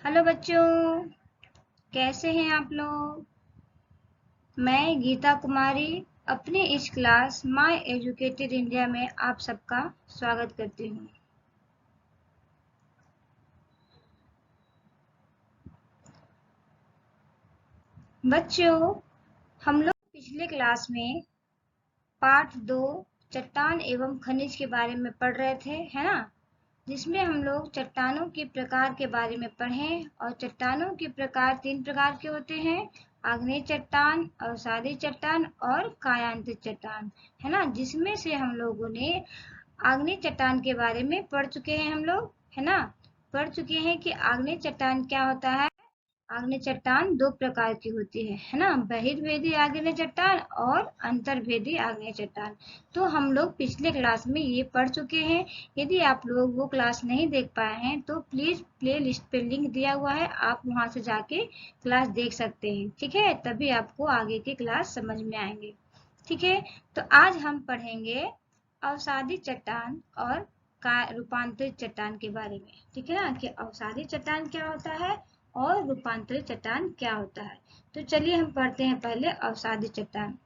Hello बच्चों, कैसे हैं आप लोग। मैं गीता कुमारी अपने इस क्लास माय एजुकेटेड इंडिया में आप सबका स्वागत करती हूँ। बच्चों, हम लोग पिछले क्लास में पार्ट 2 चट्टान एवं खनिज के बारे में पढ़ रहे थे, है ना। जिसमें हम लोग चट्टानों के प्रकार के बारे में पढ़े और चट्टानों के प्रकार 3 प्रकार के होते हैं। आग्नेय चट्टान, अवसादी चट्टान और कायांतित चट्टान, है ना। जिसमें से हम लोगों ने आग्नेय चट्टान के बारे में पढ़ चुके हैं, हम लोग, है ना। पढ़ चुके हैं कि आग्नेय चट्टान क्या होता है। आग्नेय चट्टान 2 प्रकार की होती है ना। बहिर्वेदी आग्नेय चट्टान और अंतर्वेदी आग्नेय चट्टान। तो हम लोग पिछले क्लास में ये पढ़ चुके हैं। यदि आप लोग वो क्लास नहीं देख पाए हैं तो प्लीज प्ले लिस्ट पे लिंक दिया हुआ है, आप वहां से जाके क्लास देख सकते हैं, ठीक है। तभी आपको आगे की क्लास समझ में आएंगे, ठीक है। तो आज हम पढ़ेंगे अवसादी चट्टान और रूपांतरित चट्टान के बारे में, ठीक है ना। कि अवसादी चट्टान क्या होता है और रूपांतरित चट्टान क्या होता है। तो चलिए हम पढ़ते हैं पहले अवसादी चट्टान।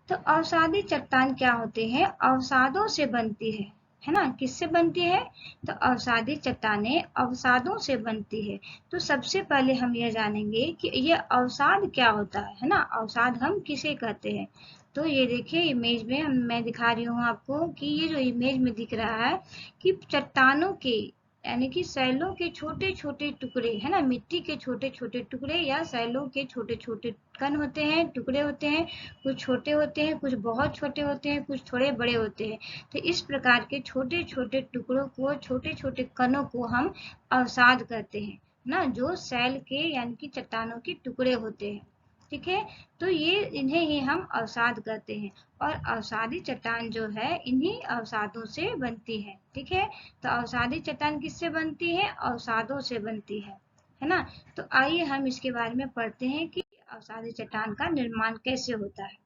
तो अवसादी चट्टान क्या होते हैं। अवसादों से बनती है ना। किससे बनती है। तो अवसादी चट्टानें अवसादों से बनती है। तो सबसे पहले हम यह जानेंगे कि यह अवसाद क्या होता है ना। अवसाद हम किसे कहते हैं। तो ये देखिए इमेज में मैं दिखा रही हूँ आपको कि ये जो इमेज में दिख रहा है कि चट्टानों के यानी कि सैलों के छोटे छोटे टुकड़े, है ना। मिट्टी के छोटे छोटे टुकड़े या सैलों के छोटे छोटे कण होते हैं, टुकड़े होते हैं। कुछ छोटे होते हैं, कुछ बहुत छोटे होते हैं, कुछ थोड़े बड़े होते हैं। तो इस प्रकार के छोटे छोटे टुकड़ों को, छोटे छोटे कणों को हम अवसाद कहते हैं ना। जो सैल के यानी कि चट्टानों के टुकड़े होते हैं, ठीक है। तो ये इन्हें ही हम अवसाद कहते हैं। और अवसादी चट्टान जो है इन्हीं अवसादों से बनती है, ठीक है। तो अवसादी चट्टान किससे बनती है। अवसादों से बनती है ना। तो आइए हम इसके बारे में पढ़ते हैं कि अवसादी चट्टान का निर्माण कैसे होता है,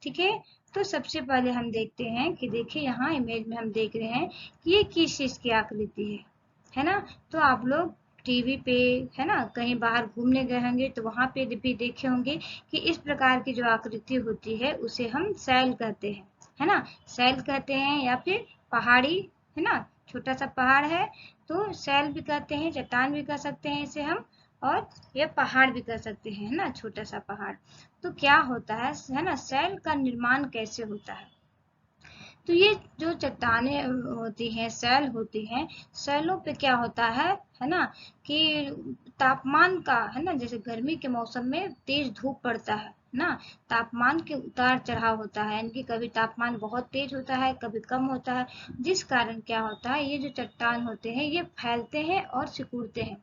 ठीक है। तो सबसे पहले हम देखते हैं कि देखिए यहाँ इमेज में हम देख रहे हैं कि ये किस चीज की आकृति है ना। तो आप लोग टीवी पे, है ना, कहीं बाहर घूमने गए होंगे तो वहां पे भी देखे होंगे कि इस प्रकार की जो आकृति होती है उसे हम सैल कहते हैं, है ना। सैल कहते हैं या फिर पहाड़ी, है ना। छोटा सा पहाड़ है तो सैल भी कहते हैं, चट्टान भी कह सकते हैं इसे हम, और ये पहाड़ भी कह सकते हैं, है ना, छोटा सा पहाड़। तो क्या होता है ना, सैल का निर्माण कैसे होता है। तो ये जो चट्टानें होती हैं, सैल होती हैं, सैलों पे क्या होता है ना, कि तापमान का, है ना, जैसे गर्मी के मौसम में तेज धूप पड़ता है ना। तापमान के उतार चढ़ाव होता है, यानी कि कभी तापमान बहुत तेज होता है, कभी कम होता है। जिस कारण क्या होता है, ये जो चट्टान होते हैं ये फैलते हैं और सिकुड़ते हैं।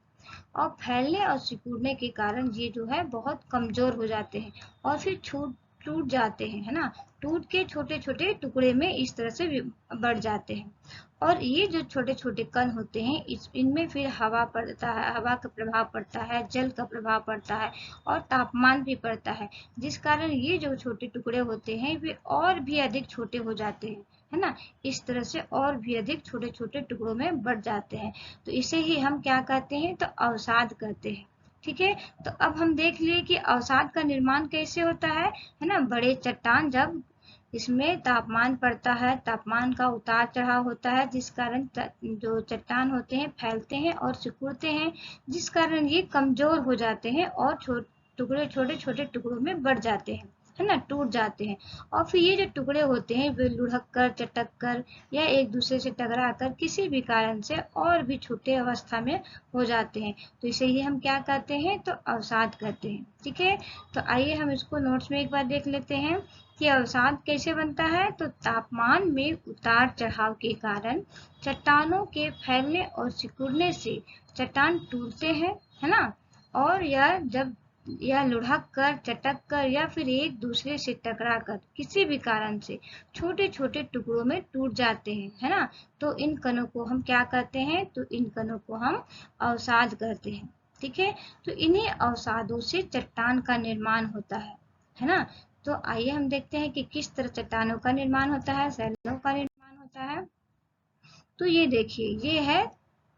और फैलने और सिकुड़ने के कारण ये जो है बहुत कमजोर हो जाते हैं और फिर छूट टूट जाते हैं, है ना। टूट के छोटे छोटे टुकड़े में इस तरह से बढ़ जाते हैं। और ये जो छोटे छोटे कण होते हैं इनमें फिर हवा पड़ता है, हवा का प्रभाव पड़ता है, जल का प्रभाव पड़ता है और तापमान भी पड़ता है। जिस कारण ये जो छोटे टुकड़े होते हैं वे और भी अधिक छोटे हो जाते हैं, है ना। इस तरह से और भी अधिक छोटे छोटे टुकड़ों में बढ़ जाते हैं। तो इसे ही हम क्या कहते हैं, तो अवसाद कहते हैं, ठीक है। तो अब हम देख लिए कि अवसाद का निर्माण कैसे होता है ना। बड़े चट्टान जब इसमें तापमान पड़ता है, तापमान का उतार चढ़ाव होता है, जिस कारण जो चट्टान होते हैं फैलते हैं और सिकुड़ते हैं, जिस कारण ये कमजोर हो जाते हैं और टुकड़े छोटे छोटे टुकड़ों में बढ़ जाते हैं, है ना, टूट जाते हैं। और फिर ये जो टुकड़े होते हैं वे लुढ़क कर, चटक कर या एक दूसरे से टकरा कर किसी भी कारण से और भी छोटे अवस्था में हो जाते हैं। तो इसे ही हम क्या कहते हैं, तो अवसाद कहते हैं, ठीक है। तो आइए हम इसको नोट्स में एक बार देख लेते हैं कि अवसाद कैसे बनता है। तो तापमान में उतार चढ़ाव के कारण चट्टानों के फैलने और सिकुड़ने से चट्टान टूटते हैं, है ना। और यह लुढ़क कर, चटक कर या फिर एक दूसरे से टकरा कर किसी भी कारण से छोटे छोटे टुकड़ों में टूट जाते हैं, है ना। तो इन कणों को हम क्या कहते हैं, तो इन कणों को हम अवसाद कहते हैं, ठीक है। तो इन्हीं अवसादों से चट्टान का निर्माण होता है ना। तो आइए हम देखते हैं कि किस तरह चट्टानों का निर्माण होता है, सैलों का निर्माण होता है। तो ये देखिए ये है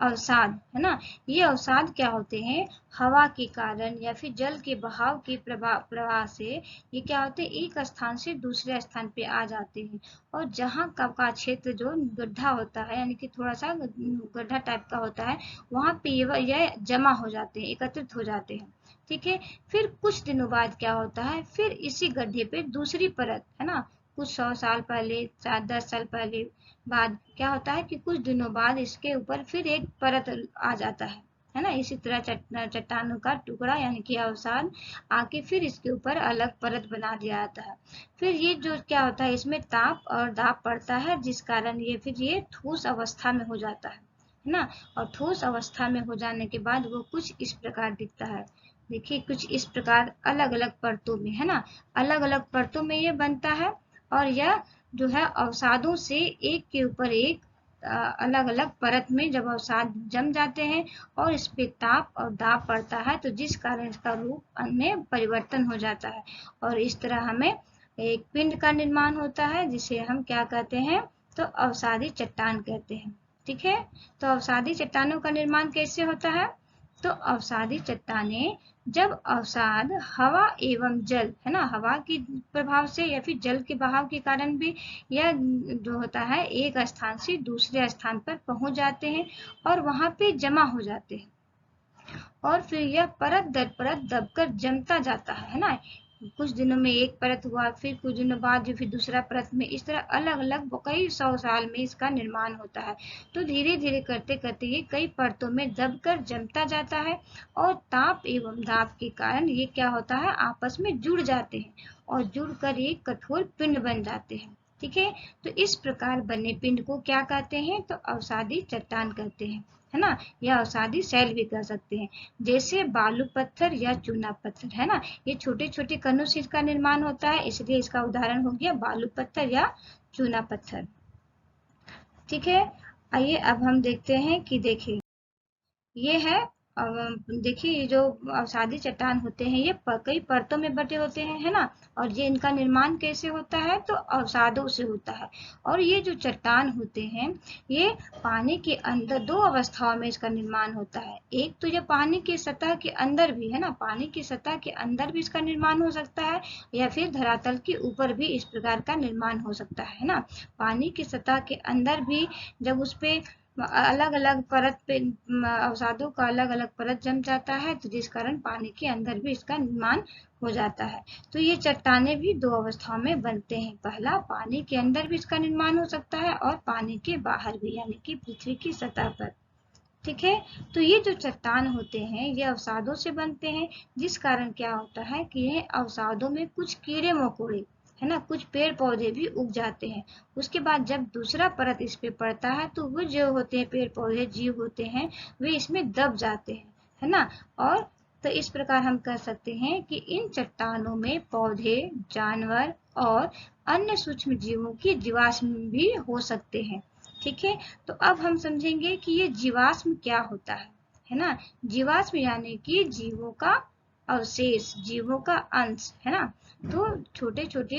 अवसाद, है ना। ये अवसाद क्या होते हैं, हवा के कारण या फिर जल के बहाव के प्रवाह से ये क्या होते हैं, एक स्थान से दूसरे स्थान पे आ जाते हैं। और जहाँ का क्षेत्र जो गड्ढा होता है, यानी कि थोड़ा सा गड्ढा टाइप का होता है, वहां पे ये जमा हो जाते हैं, एकत्रित हो जाते हैं। ठीक है, फिर कुछ दिनों बाद क्या होता है, फिर इसी गड्ढे पे दूसरी परत, है ना, कुछ 100 साल पहले, 10 साल पहले बाद क्या होता है कि कुछ दिनों बाद इसके ऊपर फिर एक परत आ जाता है ना। इसी तरह चट्टानों का टुकड़ा यानी कि अवसाद आके फिर इसके ऊपर अलग परत बना दिया जाता है। फिर ये जो क्या होता है, इसमें ताप और दाब पड़ता है, जिस कारण ये ठोस अवस्था में हो जाता है ना। और ठोस अवस्था में हो जाने के बाद वो कुछ इस प्रकार दिखता है। देखिए कुछ इस प्रकार अलग अलग परतों में, है ना, अलग अलग परतों में ये बनता है। और यह जो है अवसादों से एक के ऊपर एक अलग अलग परत में जब अवसाद जम जाते हैं और इस पे ताप और दाब पड़ता है, तो जिस कारण इसका रूप में परिवर्तन हो जाता है। और इस तरह हमें एक पिंड का निर्माण होता है, जिसे हम क्या कहते हैं, तो अवसादी चट्टान कहते हैं। ठीक है, तो अवसादी चट्टानों का निर्माण कैसे होता है, तो अवसादी चट्टानें जब अवसाद हवा एवं जल, है ना, हवा के प्रभाव से या फिर जल के बहाव के कारण भी यह जो होता है एक स्थान से दूसरे स्थान पर पहुंच जाते हैं और वहां पे जमा हो जाते हैं। और फिर यह परत दर परत दबकर जमता जाता है ना। कुछ दिनों में एक परत हुआ, फिर कुछ दिनों बाद जो फिर दूसरा परत में, इस तरह अलग अलग कई 100 साल में इसका निर्माण होता है। तो धीरे धीरे करते करते ये कई परतों में दबकर जमता जाता है और ताप एवं दाब के कारण ये क्या होता है, आपस में जुड़ जाते हैं और जुड़कर एक कठोर पिंड बन जाते हैं। ठीक है, तो इस प्रकार बने पिंड को क्या कहते हैं, तो अवसादी चट्टान कहते हैं, है ना, या अवसादी शैल भी कह सकते हैं। जैसे बालू पत्थर या चूना पत्थर, है ना, ये छोटे छोटे कणों से इसका निर्माण होता है, इसलिए इसका उदाहरण हो गया बालू पत्थर या चूना पत्थर। ठीक है, आइए अब हम देखते हैं कि देखिए ये है देखिए ये जो अवसादी चट्टान होते हैं ये कई परतों में बटे होते हैं, है ना। और ये इनका निर्माण कैसे होता है, तो अवसादों से होता है। और ये जो चट्टान होते हैं ये पानी के अंदर दो अवस्थाओं में इसका निर्माण होता है। एक तो ये पानी की सतह के अंदर भी, है ना, पानी की सतह के अंदर भी इसका निर्माण हो सकता है या फिर धरातल के ऊपर भी इस प्रकार का निर्माण हो सकता है ना। पानी की सतह के अंदर भी जब उस पे अलग अलग परत पे अवसादों का अलग अलग परत जम जाता है, तो जिस कारण पानी के अंदर भी इसका निर्माण हो जाता है। तो ये चट्टानें भी दो अवस्थाओं में बनते हैं, पहला पानी के अंदर भी इसका निर्माण हो सकता है और पानी के बाहर भी, यानी कि पृथ्वी की सतह पर। ठीक है, तो ये जो चट्टान होते हैं ये अवसादों से बनते हैं, जिस कारण क्या होता है कि ये अवसादों में कुछ कीड़े मकोड़े, है ना, कुछ पेड़ पौधे भी उग जाते हैं। उसके बाद जब दूसरा परत इस पे पड़ता है तो वो जो होते हैं पेड़ पौधे जीव होते हैं वे इसमें दब जाते हैं, है ना। और तो इस प्रकार हम कह सकते हैं कि इन चट्टानों में पौधे, जानवर और अन्य सूक्ष्म जीवों की जीवाश्म भी हो सकते हैं। ठीक है, तो अब हम समझेंगे कि ये जीवाश्म क्या होता है ना। जीवाश्म यानी कि जीवों का अवशेष, जीवों का अंश, है ना। तो छोटे छोटे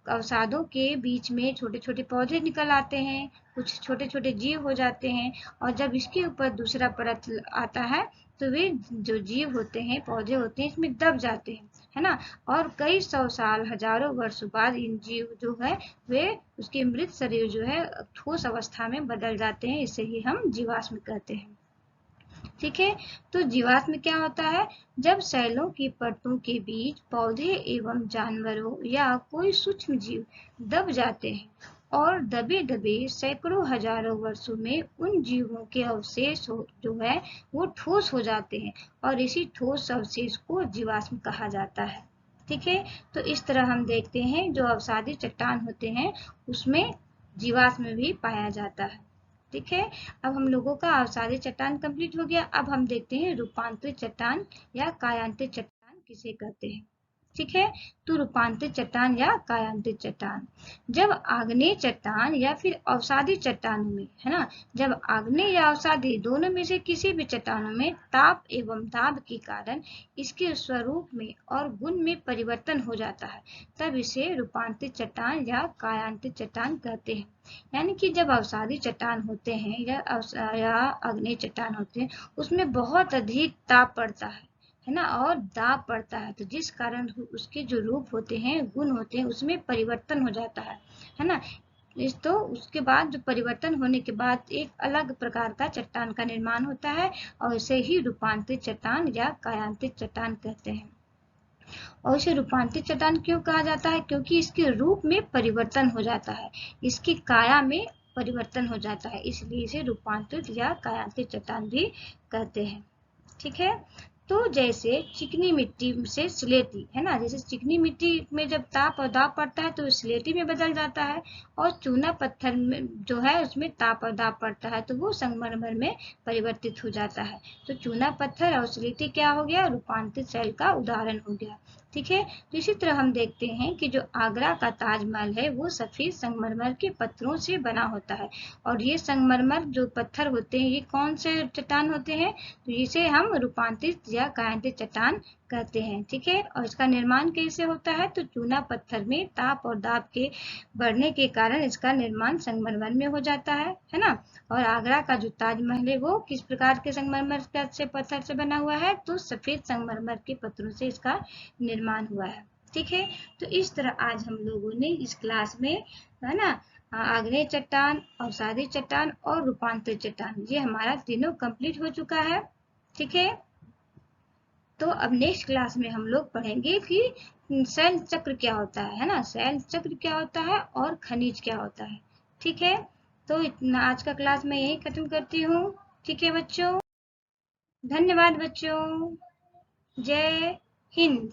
अवसादों के बीच में छोटे छोटे पौधे निकल आते हैं, कुछ छोटे छोटे जीव हो जाते हैं और जब इसके ऊपर दूसरा परत आता है तो वे जो जीव होते हैं, पौधे होते हैं, इसमें दब जाते हैं, है ना। और कई 100 साल, हजारों वर्षों बाद इन जीव जो है वे उसके मृत शरीर जो है ठोस अवस्था में बदल जाते हैं, इसे ही हम जीवाश्म कहते हैं। ठीक है, तो जीवाश्म क्या होता है, जब सेलों की परतों के बीच पौधे एवं जानवरों या कोई सूक्ष्म जीव दब जाते हैं और दबे दबे सैकड़ों हजारों वर्षों में उन जीवों के अवशेष जो है वो ठोस हो जाते हैं और इसी ठोस अवशेष को जीवाश्म कहा जाता है। ठीक है, तो इस तरह हम देखते हैं जो अवसादी चट्टान होते हैं उसमें जीवाश्म भी पाया जाता है। ठीक है, अब हम लोगों का अवसादी चट्टान कंप्लीट हो गया। अब हम देखते हैं रूपांतरित चट्टान या कायांतरित चट्टान किसे कहते हैं। ठीक है। तो रूपांतरित चट्टान या कायांतरित चट्टान, जब आग्नेय चट्टान या फिर अवसादी चट्टानों में, है ना, जब आग्नेय या अवसादी दोनों में से किसी भी चट्टानों में ताप एवं दाब के कारण इसके स्वरूप में और गुण में परिवर्तन हो जाता है, तब इसे रूपांतरित चट्टान या कायांतरित चट्टान कहते हैं। यानी कि जब अवसादी चट्टान होते हैं या आग्नेय चट्टान होते हैं, उसमें बहुत अधिक ताप पड़ता है ना, और दाब पड़ता है, तो जिस कारण उसके जो रूप होते हैं, गुण होते हैं, उसमें परिवर्तन हो जाता है ना। तो उसके बाद जो परिवर्तन होने के बाद एक अलग प्रकार का चट्टान का निर्माण होता है, और इसे ही रूपांतरित चट्टान या कायांतरित चट्टान कहते हैं। और इसे रूपांतरित चट्टान क्यों कहा जाता है? क्योंकि इसके रूप में परिवर्तन हो जाता है, इसकी काया में परिवर्तन हो जाता है, इसलिए इसे रूपांतरित या कायांतरित चट्टान भी कहते हैं। ठीक है। तो जैसे चिकनी मिट्टी से स्लेटी, है ना, जैसे चिकनी मिट्टी में जब ताप और दाब पड़ता है तो स्लेटी में बदल जाता है, और चूना पत्थर में जो है उसमें ताप और दाब पड़ता है तो वो संगमरमर में परिवर्तित हो जाता है। तो चूना पत्थर और स्लेटी क्या हो गया? रूपांतरित शैल का उदाहरण हो गया। ठीक है। तो इसी तरह हम देखते हैं कि जो आगरा का ताजमहल है वो सफेद संगमरमर के पत्थरों से बना होता है, और ये संगमरमर जो पत्थर होते हैं ये कौन से चट्टान होते हैं? तो इसे हम रूपांतरित या कायांतरित चट्टान कहते हैं। ठीक है। और इसका निर्माण कैसे होता है? तो चूना पत्थर में ताप और दाब के बढ़ने के कारण इसका निर्माण संगमरमर में हो जाता है ना। और आगरा का जो ताजमहल है वो किस प्रकार के संगमरमर से पत्थर से बना हुआ है? तो सफेद संगमरमर के पत्थरों से इसका निर्माण हुआ है। ठीक है। तो इस तरह आज हम लोगों ने इस क्लास में, है ना, आग्नेय चट्टान, अवसादी चट्टान और रूपांतरित चट्टान, ये हमारा तीनों कंप्लीट हो चुका है। ठीक है। तो अब नेक्स्ट क्लास में हम लोग पढ़ेंगे कि शैल चक्र क्या होता है ना, शैल चक्र क्या होता है और खनिज क्या होता है। ठीक है। तो इतना आज का क्लास मैं यही खत्म करती हूँ। ठीक है बच्चों, धन्यवाद बच्चों, जय हिंद।